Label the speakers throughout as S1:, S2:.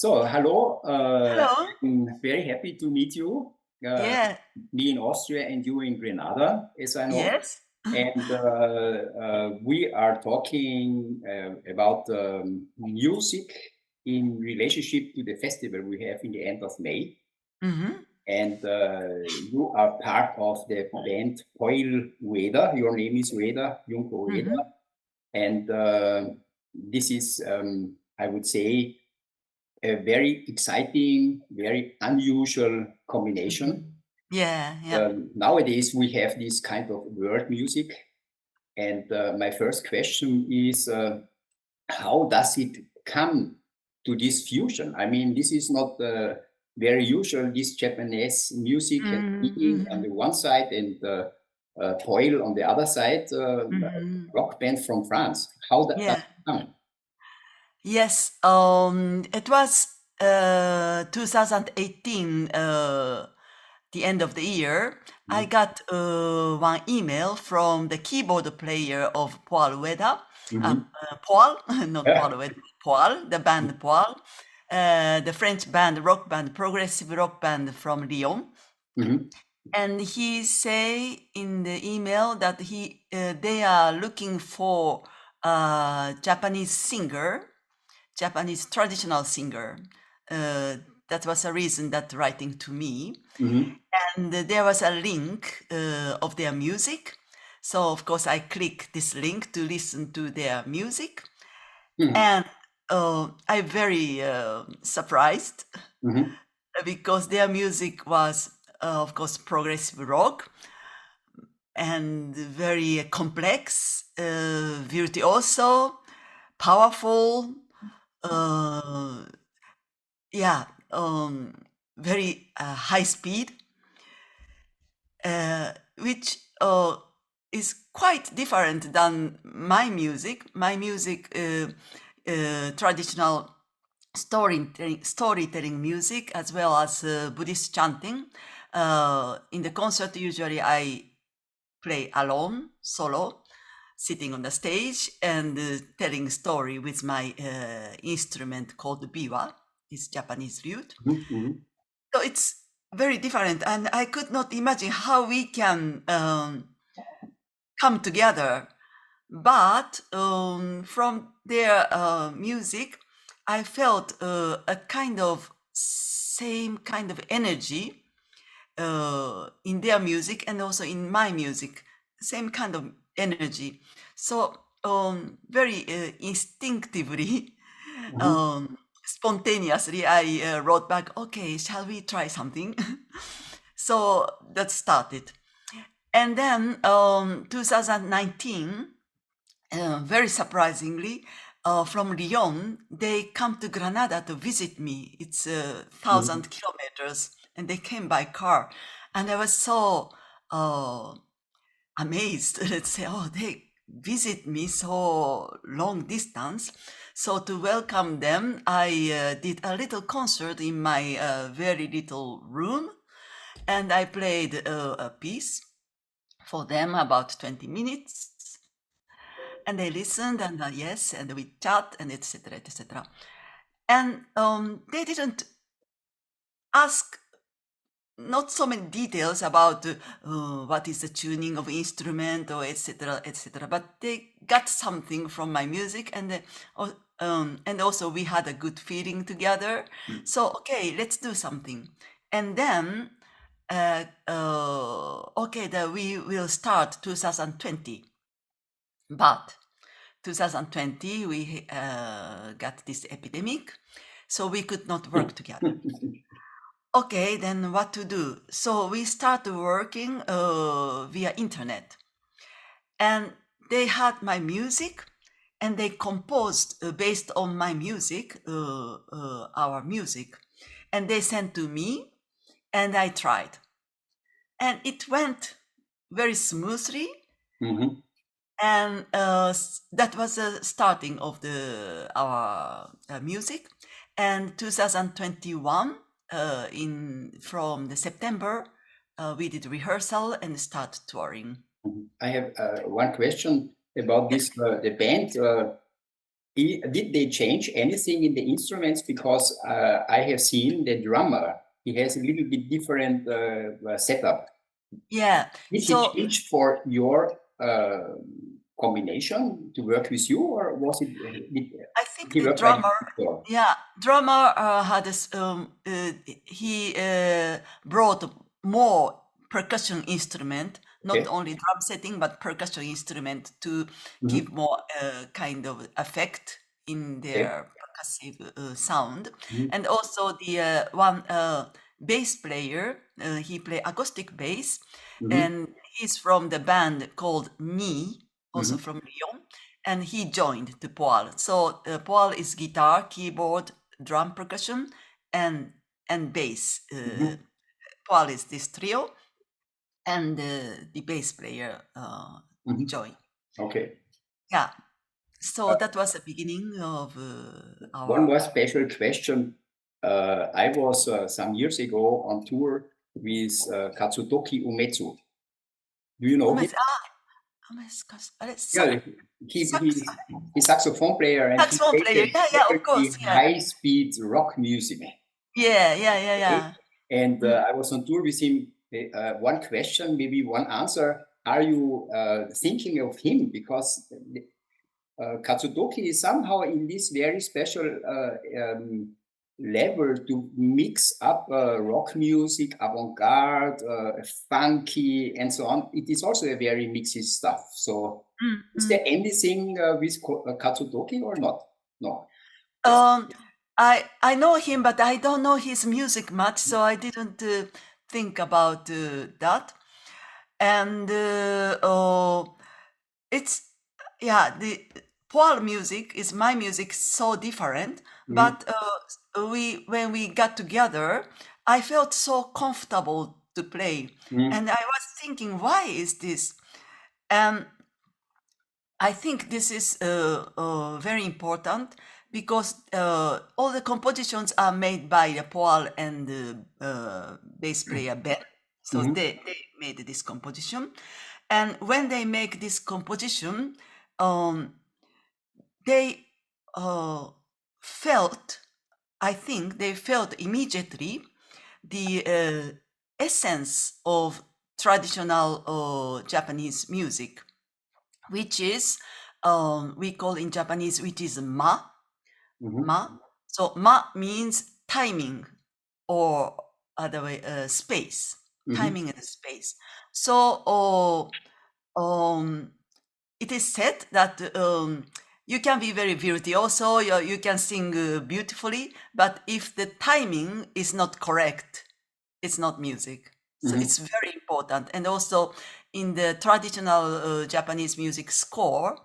S1: So, hello.
S2: Hello.
S1: I'm very happy to meet you. Uh,
S2: Yeah.
S1: Me in Austria and you in Grenada, as I know.
S2: Yes.
S1: And we are talking about music in relationship to the festival we have in the end of May.
S2: hmm
S1: And you are part of the band Poil Ueda. Your name is Ueda, JUNKO UEDA.
S2: hmm
S1: And this is, I would say, a very exciting, very unusual combination.
S2: Yeah. Yeah.
S1: Nowadays, we have this kind of world music. And my first question is how does it come to this fusion? I mean, this is not very usual, this Japanese music and singing on
S2: Mm-hmm.
S1: the one side and Poil on the other side,
S2: hmm
S1: rock band from France. How does
S2: Yeah.
S1: it come?
S2: Yes. It was 2018. The end of the year, I got one email from the keyboard player of Poil Ueda,
S1: Mhm.
S2: Poil, not Poil
S1: Yeah.
S2: Ueda, Poil, the band Poil, the French band, rock band, progressive rock band from Lyon.
S1: Mhm.
S2: And he say in the email that they are looking for a Japanese singer, Japanese traditional singer. Uh, that was a reason that writing to me.
S1: Mhm.
S2: And there was a link of their music. So of course I click this link to listen to their music.
S1: Mhm.
S2: And I very surprised
S1: Mhm.
S2: because their music was of course progressive rock and very complex, virtuoso, powerful, uh, yeah, very high speed, which is quite different than my music. My music, traditional storytelling music, as well as Buddhist chanting. In the concert, usually I play alone, solo, sitting on the stage and telling story with my instrument called biwa, it's Japanese lute.
S1: Mhm. Mhm.
S2: So it's very different, and I could not imagine how we can come together. But from their music, I felt a kind of same kind of energy in their music and also in my music, same kind of energy. So very instinctively,
S1: Mhm.
S2: spontaneously, I wrote back, okay, shall we try something? So that started. And then 2019, very surprisingly, from Lyon, they come to Granada to visit me. It's
S1: Mhm.
S2: 1,000 kilometers, and they came by car. And I was so uh, amazed. Let's say, oh, they visit me so long distance. So to welcome them, I did a little concert in my very little room, and I played a piece for them about 20 minutes, and they listened, and yes, and we chat, and etc., etc. And they didn't ask not so many details about what is the tuning of instrument or etc., etc. But they got something from my music, and also we had a good feeling together. So okay, let's do something. And then okay, we will start 2020, but 2020 we got this epidemic, so we could not work together. Okay, then what to do? So we started working via internet, and they had my music, and they composed based on my music, our music, and they sent to me, and I tried, and it went very smoothly,
S1: Mhm.
S2: and that was the starting of the our music. And 2021, in from the September, we did rehearsal and start touring.
S1: I have one question about
S2: Yes.
S1: this the band. Did they change anything in the instruments? Because I have seen the drummer, he has a little bit different setup.
S2: Yeah.
S1: Did
S2: So
S1: he change for your combination to work with you, or was it?
S2: I think
S1: He
S2: the
S1: worked like
S2: drummer,
S1: before?
S2: drummer had this, he brought more percussion instrument, not
S1: Okay.
S2: only drum setting, but percussion instrument to give more kind of effect in
S1: Okay.
S2: their percussive sound.
S1: Mhm.
S2: And also the one bass player, he play acoustic bass, and he's from the band called Me, also from Lyon, and he joined the Poil. So Poil is guitar, keyboard, drum percussion, and bass. Poil is this trio, and the bass player joined.
S1: Okay.
S2: Yeah. So that was the beginning of
S1: One
S2: our.
S1: more special question. I was some years ago on tour with Katsutoki Umetsu. Do you know him? Yeah, he's saxophone player, and he
S2: Saxophone
S1: plays
S2: player. Yeah, of course. Yeah.
S1: high-speed rock music.
S2: Yeah.
S1: And I was on tour with him. One question, maybe one answer. Are you thinking of him? Because Katsutoki is somehow in this very special level to mix up rock music, avant-garde, funky, and so on. It is also a very mixy stuff. So is there anything with Katsutoki or not? No.
S2: I know him, but I don't know his music much, so I didn't think about that. And it's the Poil music is my music so different. But when we got together, I felt so comfortable to play, and I was thinking, why is this? And I think this is very important because all the compositions are made by the Poil and the bass player Ben. So they made this composition. And when they make this composition, they felt, I think they felt immediately the essence of traditional Japanese music, which is we call in Japanese, which is ma. So ma means timing, or other way, space, timing and space. So it is said that you can be very virtuoso, you can sing beautifully, but if the timing is not correct, it's not music. So it's very important. And also in the traditional Japanese music score,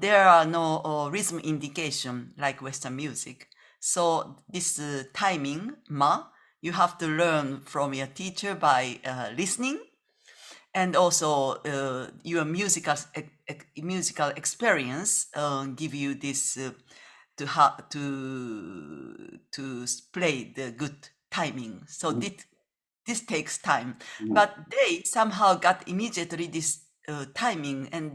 S2: there are no rhythm indication like Western music. So this timing, ma, you have to learn from your teacher by listening, and also your musical experience give you this to play the good timing. So this takes time, but they somehow got immediately this timing, and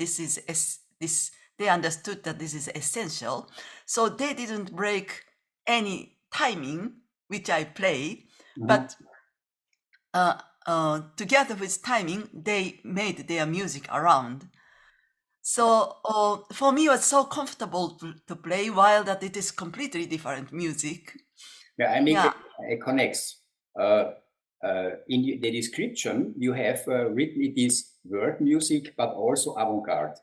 S2: they understood that this is essential. So they didn't break any timing which I play, but together with timing, they made their music around. So for me, it was so comfortable to play, while that it is completely different music.
S1: Yeah, I make a connect. In the description, you have written it is world music, but also avant-garde.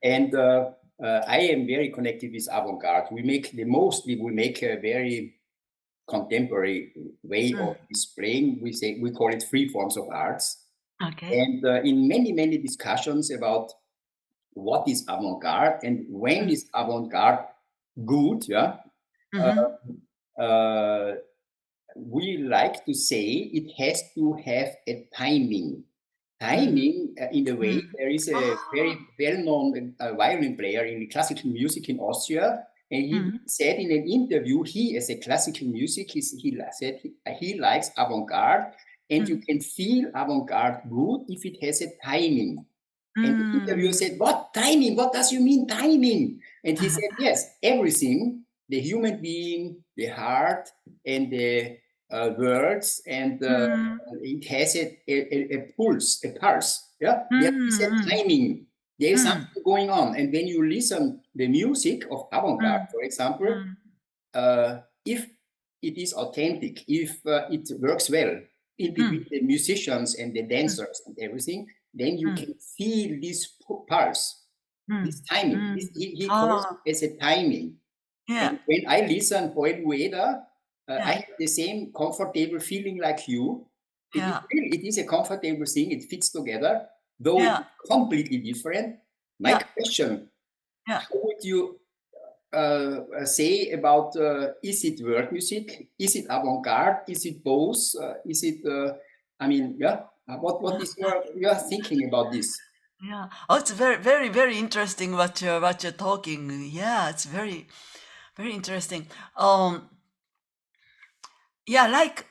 S1: And I am very connected with avant-garde. We make a very contemporary way of displaying. We call it free forms of arts.
S2: Okay.
S1: And in many discussions about what is avant-garde and when is avant-garde good, we like to say it has to have a timing. Timing, in the way, there is a very well-known violin player in classical music in Austria, and he said in an interview, he as a classical music, he said he likes avant-garde, and you can feel avant-garde good if it has a timing. And the interviewer said, "What timing? What does you mean timing?" And he said, "Yes, everything, the human being, the heart, and the words, and it has a pulse, a pulse. Yeah, there is a timing. There is something going on. And when you listen the music of avant-garde, for example, if it is authentic, if it works well in between the musicians and the dancers and everything, then you can feel this pulse, this timing. He calls it as a timing. And when I listen Poil Ueda, I have the same comfortable feeling like you. It is a comfortable thing. It fits together, though it's completely different. My question, how would you say about is it world music? Is it avant-garde? Is it both? Is it, I mean, what is your thinking about this?
S2: Yeah. Oh, it's very, very, very interesting what you're talking. Yeah, it's very, very interesting. Yeah, like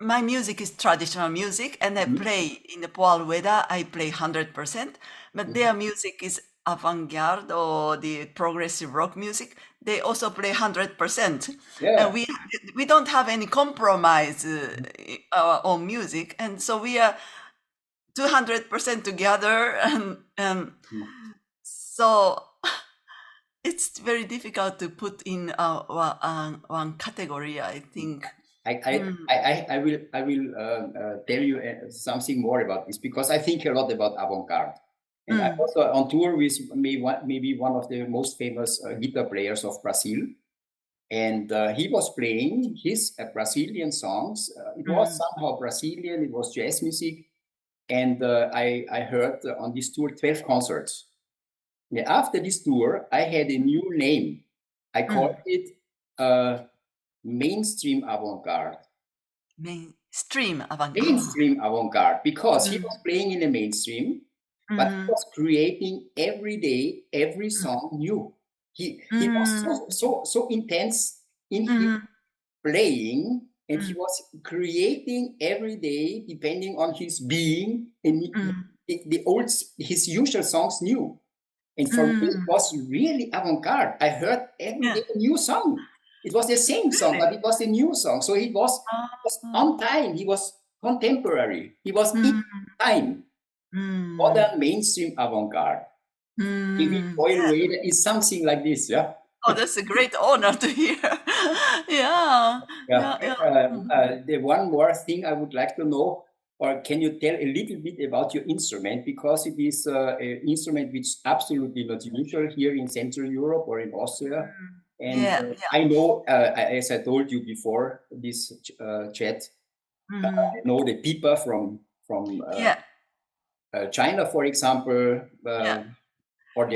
S2: my music is traditional music, and I play in the Poil Ueda, I play 100%, but their music is avant-garde or the progressive rock music. They also play 100%. And we don't have any compromise on music, and so we are 200% together, and so it's very difficult to put in one category, I think.
S1: I will tell you something more about this, because I think a lot about avant-garde. And I'm also on tour with maybe one of the most famous guitar players of Brazil. And he was playing his Brazilian songs. It was somehow Brazilian, it was jazz music. And I heard on this tour 12 concerts. Yeah, after this tour, I had a new name. I called it mainstream avant-garde.
S2: Mainstream avant-garde.
S1: Mainstream avant-garde, because he was playing in the mainstream, but he was creating every day, every song new. He was so intense in his playing, and he was creating every day, depending on his being, and his usual songs new. And for me, it was really avant-garde. I heard every day a new song. It was the same song, but it was a new song. So it was on time. He was contemporary. He was in time. Modern mainstream avant-garde. Maybe Poil Ueda is something like this, yeah?
S2: Oh, that's a great honor to hear.
S1: The one more thing I would like to know, or can you tell a little bit about your instrument? Because it is an instrument which is absolutely not usual here in Central Europe or in Austria. And I know, as I told you before this chat, I know the pipa from China, for example, or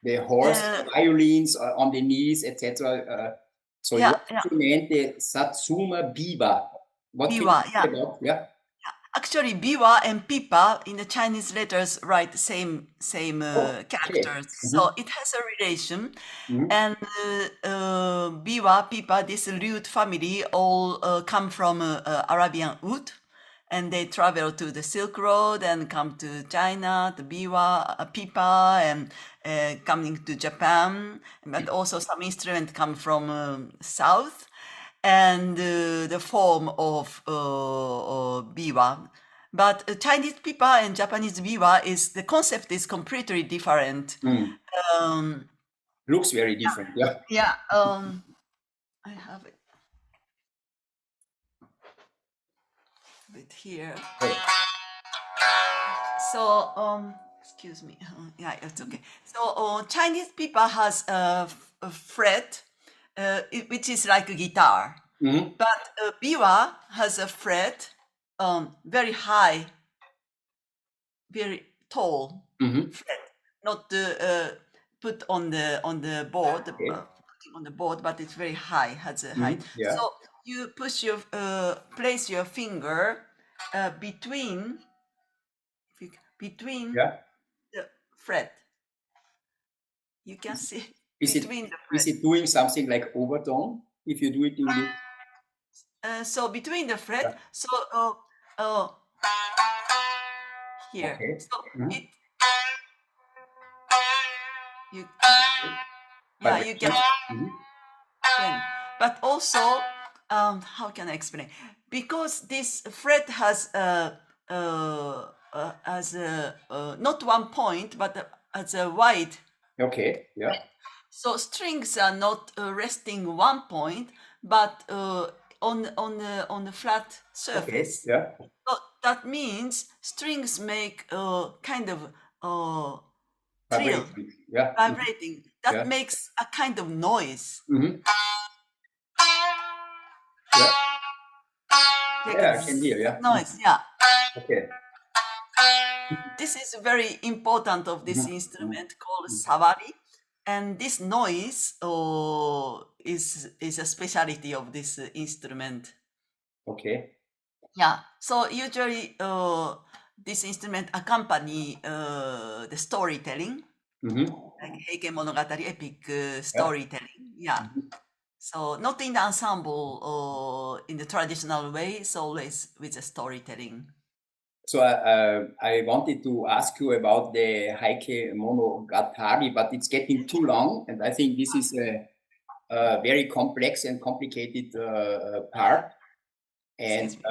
S1: the horse violins on the knees, etc. So your instrument, the Satsuma Biwa. What can you say about?
S2: Actually, biwa and pipa in the Chinese letters write same characters, so it has a relation. And biwa, pipa, this lute family all come from Arabian oud, and they travel to the Silk Road and come to China, the biwa, pipa, and coming to Japan. But also some instruments come from south. And the form of biwa. But Chinese pipa and Japanese biwa the concept is completely different.
S1: Looks very different, yeah.
S2: I have it here. So, excuse me. Yeah, it's okay. So, Chinese pipa has a fret, which is like a guitar. But biwa has a fret, very high, very tall fret, not put on the board, on the board, but it's very high, has a height. So you push place your finger between the fret. You can see between the fret.
S1: Is it doing something like overtone if you do it in the...
S2: So between the fret, so here.
S1: Okay.
S2: So
S1: Mhm.
S2: it you
S1: But
S2: you get
S1: Mhm.
S2: again. But also, how can I explain? Because this fret has not one point, but as a wide.
S1: Okay. Yeah.
S2: So strings are not resting one point, but on the flat
S1: Okay.
S2: surface.
S1: Yeah.
S2: So that means strings make kind of trill,
S1: Vibrating. Yeah. Mhm.
S2: vibrating. That
S1: Yeah.
S2: makes a kind of noise.
S1: Mhm. Yeah.
S2: They
S1: Yeah. I can hear. Yeah.
S2: noise, yeah.
S1: Okay.
S2: This is very important of this
S1: Mhm.
S2: instrument called
S1: Mhm.
S2: sawari, and this noise is a specialty of this instrument.
S1: Okay.
S2: Yeah, so usually this instrument accompany the storytelling,
S1: Mhm.
S2: like Heike Monogatari, epic
S1: Yeah.
S2: storytelling. Yeah,
S1: Mhm.
S2: so not in the ensemble or in the traditional way, it's always with the storytelling.
S1: So I wanted to ask you about the Heike Monogatari, but it's getting too long, and I think this is a very complex and complicated part. And
S2: Excuse me.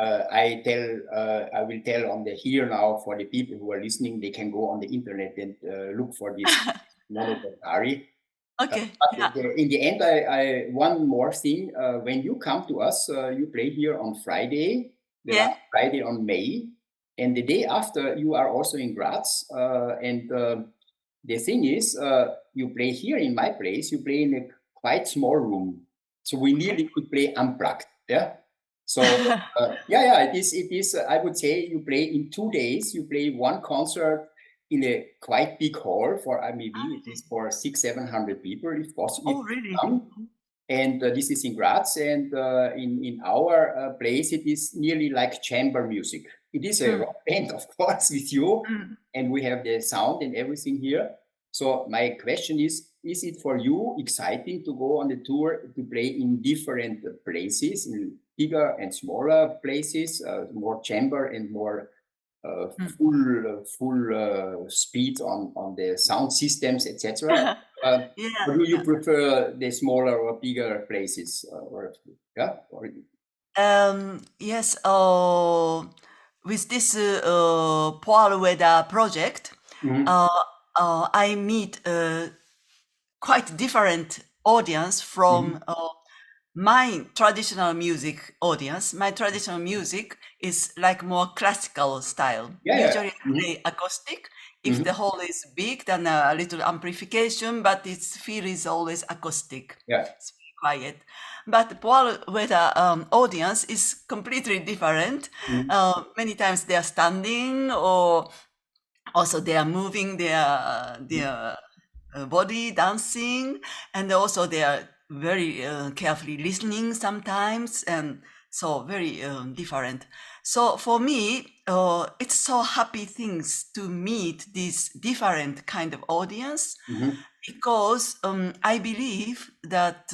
S1: I will tell on the here now for the people who are listening, they can go on the internet and look for this Monogatari.
S2: Okay, yeah,
S1: But in the end, one more thing. When you come to us, you play here on Friday, the
S2: yeah.
S1: last Friday on May, and the day after you are also in Graz. And the thing is, you play here in my place. You play in a quite small room, so we
S2: Okay.
S1: nearly could play unplugged. Yeah. So yeah, it is. It is. I would say you play in 2 days. You play one concert in a quite big hall for maybe it is for 600-700 people if possible.
S2: Oh, really?
S1: And this is in Graz, and in our place it is nearly like chamber music. It is a rock band, of course, with you, and we have the sound and everything here. So my question is it for you exciting to go on the tour to play in different places, in bigger and smaller places, more chamber and more full speed on the sound systems, etc.
S2: Yeah,
S1: Or do you
S2: yeah.
S1: prefer the smaller or bigger places? Yeah, or,
S2: Yes, with this Poil Ueda project,
S1: Mhm.
S2: I meet quite different audience from
S1: Mhm.
S2: my traditional music audience. My traditional music is like more classical style.
S1: Yeah, yeah.
S2: Usually I play acoustic. If the
S1: Mhm.
S2: hall is big, then a little amplification, but its feel is always acoustic.
S1: Yeah.
S2: It's very quiet. But Poil Ueda audience is completely different.
S1: Mhm.
S2: Many times they are standing, or also they are moving their body, dancing, and also they are very carefully listening sometimes, and so very different. So for me, it's so happy things to meet this different kind of audience,
S1: Mhm.
S2: because I believe that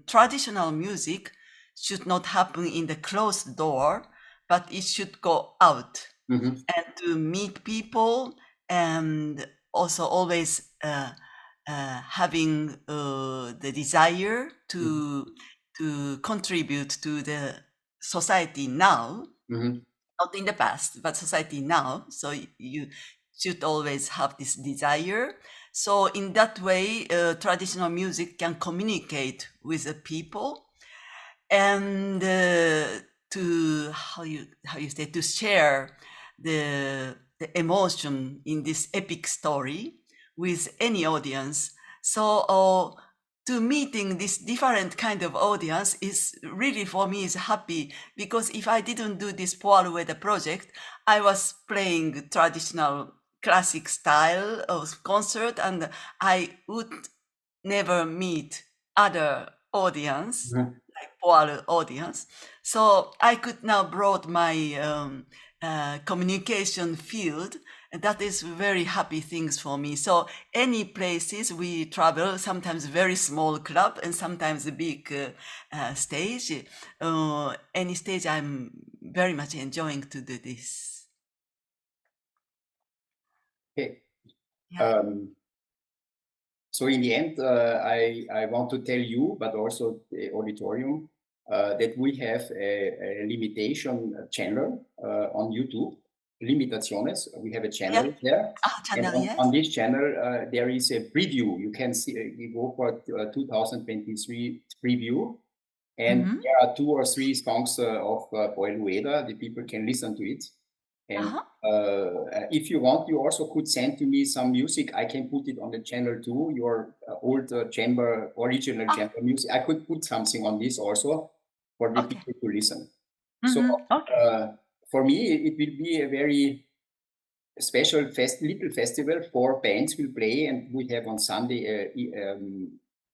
S2: traditional music should not happen in the closed door, but it should go out
S1: Mhm.
S2: and to meet people, and also always having the desire
S1: Mhm.
S2: to contribute to the society now,
S1: Mhm.
S2: not in the past, but society now. So you should always have this desire. So in that way, traditional music can communicate with the people, and to how you say, to share the emotion in this epic story with any audience. So to meeting this different kind of audience is really, for me, is happy, because if I didn't do this Poil Ueda project, I was playing traditional classic style of concert, and I would never meet other audience,
S1: Mhm.
S2: like Poil audience. So I could now broad my communication field, and that is very happy things for me. So any places we travel, sometimes very small club and sometimes a big stage, any stage I'm very much enjoying to do this.
S1: Okay.
S2: Yeah.
S1: So in the end, I want to tell you, but also the auditorium, that we have a limitation channel on YouTube, Limitaciones. We have a channel
S2: Yeah.
S1: there. And
S2: Channel, yes.
S1: on this channel, there is a preview. You can see, you go for 2023 preview. And
S2: Mhm.
S1: there are 2 or 3 songs of Poil. The people can listen to it. And if you want, you also could send to me some music. I can put it on the channel too, your old chamber, original chamber music. I could put something on this also for the
S2: Okay.
S1: people to listen. So
S2: Okay.
S1: for me, it will be a very special little festival. 4 bands will play, and we have on Sunday,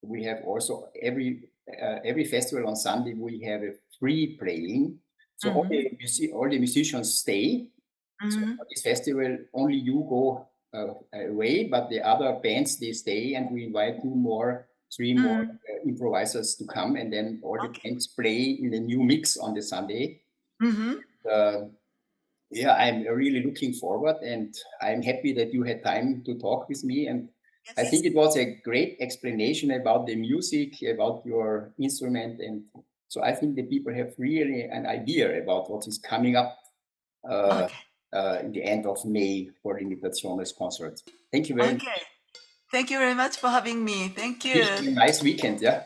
S1: we have also every festival on Sunday, we have a free playing. So all the musicians stay. So for this festival, only you go away, but the other bands, they stay, and we invite 3 more improvisers to come, and then all the bands play in the new mix on the Sunday. Yeah, I'm really looking forward, and I'm happy that you had time to talk with me. And I think it was a great explanation about the music, about your instrument. And so I think the people have really an idea about what is coming up in the end of May for the Limitaciones concert. Thank you very much.
S2: Okay. Thank you very much for having me. Thank
S1: Wish
S2: you.
S1: you a nice weekend. Yeah.